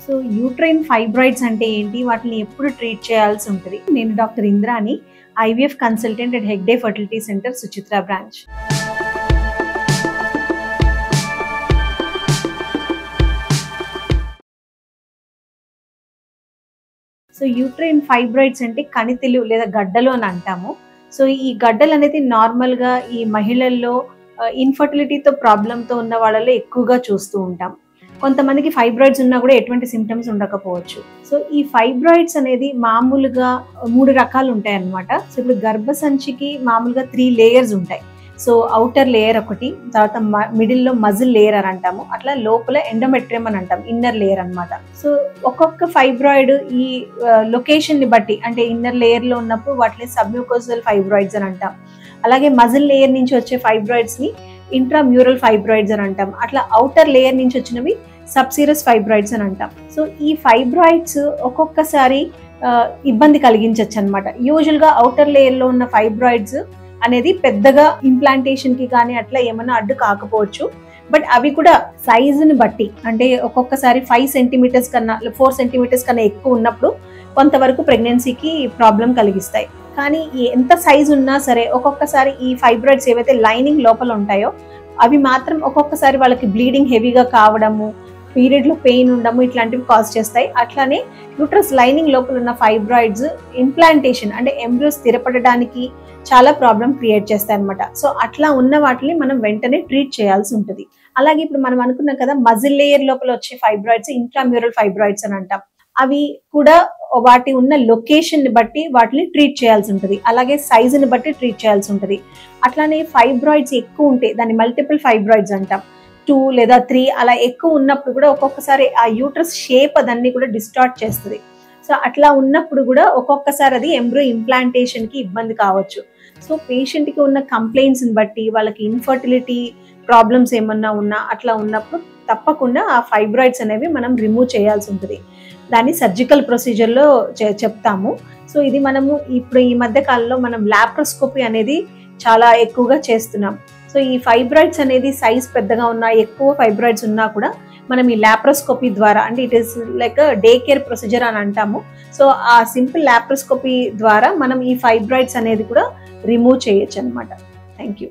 So uterine fibroids అంటే ఏంటి, వాటిని ఎప్పుడు ట్రీట్ చేయాల్సి ఉంటుంది? నేను doctor Indrani, IVF consultant at Hegde fertility centre, Suchitra branch. So uterine fibroids అంటే కణితిలు లేదా గడ్డలు అని అంటాము. సో ఈ గడ్డలు అనేది నార్మల్గా ఈ మహిళల్లో ఇన్ఫర్టిలిటీతో ప్రాబ్లంతో ఉన్న వాళ్ళలో ఎక్కువగా చూస్తూ ఉంటాం. కొంతమందికి ఫైబ్రాయిడ్స్ ఉన్నా కూడా ఎటువంటి సిమ్టమ్స్ ఉండకపోవచ్చు. సో ఈ ఫైబ్రాయిడ్స్ అనేది మామూలుగా 3 రకాలు ఉంటాయి అన్నమాట. సో ఇప్పుడు గర్భసంచికి మామూలుగా 3 లేయర్స్ ఉంటాయి. సో ఔటర్ లేయర్ ఒకటి, తర్వాత మిడిల్లో మజిల్ లేయర్ అని అంటాము, అట్లా లోపల ఎండోమెట్రియం అని అంటాం, ఇన్నర్ లేయర్ అనమాట. సో ఒక్కొక్క ఫైబ్రాయిడ్ ఈ లొకేషన్ ని బట్టి, అంటే ఇన్నర్ లేయర్ లో ఉన్నప్పుడు వాటిని సబ్మ్యూకోజల్ ఫైబ్రాయిడ్స్ అని అంటాం. అలాగే మజిల్ లేయర్ నుంచి వచ్చే ఫైబ్రాయిడ్స్ ని ఇంట్రామ్యూరల్ ఫైబ్రాయిడ్స్ అని అంటాం. అట్లా ఔటర్ లేయర్ నుంచి వచ్చినవి సబ్సీరస్ ఫైబ్రాయిడ్స్ అని అంటాం. సో ఈ ఫైబ్రాయిడ్స్ ఒక్కొక్కసారి ఇబ్బంది కలిగించవచ్చు అనమాట. యూజువల్ గా ఔటర్ లేయర్ లో ఉన్న ఫైబ్రాయిడ్స్ అనేది పెద్దగా ఇంప్లాంటేషన్ కి కానీ అట్లా ఏమైనా అడ్డు కాకపోవచ్చు. బట్ అవి కూడా సైజుని బట్టి, అంటే ఒక్కొక్కసారి 5 సెంటీమీటర్స్ కన్నా 4 సెంటీమీటర్స్ కన్నా ఎక్కువ ఉన్నప్పుడు కొంతవరకు ప్రెగ్నెన్సీకి ప్రాబ్లం కలిగిస్తాయి. కానీ ఎంత సైజు ఉన్నా సరే ఒక్కొక్కసారి ఈ ఫైబ్రాయిడ్స్ ఏవైతే లైనింగ్ లోపల ఉంటాయో అవి మాత్రం ఒక్కొక్కసారి వాళ్ళకి బ్లీడింగ్ హెవీగా కావడము, పీరియడ్ లో పెయిన్ ఉండము, ఇట్లాంటివి కాజ్ చేస్తాయి. అట్లానే యూట్రస్ లైనింగ్ లోపల ఉన్న ఫైబ్రాయిడ్స్ ఇంప్లాంటేషన్ అంటే ఎంబ్రియో స్థిరపడడానికి చాలా ప్రాబ్లం క్రియేట్ చేస్తాయి అనమాట. సో అట్లా ఉన్న వాటిని మనం వెంటనే ట్రీట్ చేయాల్సి ఉంటుంది. అలాగే ఇప్పుడు మనం అనుకున్నాం కదా, మజిల్ లేయర్ లోపల వచ్చే ఫైబ్రాయిడ్స్ ఇంట్రామ్యూరల్ ఫైబ్రాయిడ్స్ అని అంటాం. అవి కూడా వాటి ఉన్న లొకేషన్ ని బట్టి వాటిని ట్రీట్ చేయాల్సి ఉంటుంది. అలాగే సైజుని బట్టి ట్రీట్ చేయాల్సి ఉంటుంది. అట్లానే ఫైబ్రాయిడ్స్ ఎక్కువ ఉంటే దాన్ని మల్టిపుల్ ఫైబ్రాయిడ్స్ అంటాం. 2 లేదా 3 అలా ఎక్కువ ఉన్నప్పుడు కూడా ఒక్కొక్కసారి ఆ యూట్రస్ షేప్ అదన్నీ కూడా డిస్టార్ట్ చేస్తుంది. సో అట్లా ఉన్నప్పుడు కూడా ఒక్కొక్కసారి అది ఎంబ్రియో ఇంప్లాంటేషన్ కి ఇబ్బంది కావచ్చు. సో పేషెంట్ కి ఉన్న కంప్లైంట్స్ ని బట్టి, వాళ్ళకి ఇన్ఫర్టిలిటీ ప్రాబ్లమ్స్ ఏమన్నా ఉన్నా అట్లా ఉన్నప్పుడు తప్పకుండా ఆ ఫైబ్రాయిడ్స్ అనేవి మనం రిమూవ్ చేయాల్సి ఉంటుంది. దాన్ని సర్జికల్ ప్రొసీజర్లో చెప్తాము. సో ఇది మనము ఇప్పుడు ఈ మధ్య కాలంలో మనం లాప్రోస్కోపీ అనేది చాలా ఎక్కువగా చేస్తున్నాం. సో ఈ ఫైబ్రాయిడ్స్ అనేది సైజ్ పెద్దగా ఉన్నా, ఎక్కువ ఫైబ్రాయిడ్స్ ఉన్నా కూడా మనం ఈ లాప్రోస్కోపీ ద్వారా, అంటే it is like day care procedure అని అంటాము. సో ఆ సింపుల్ లాప్రోస్కోపీ ద్వారా మనం ఈ ఫైబ్రాయిడ్స్ అనేది కూడా రిమూవ్ చేయొచ్చు అనమాట. Thank you.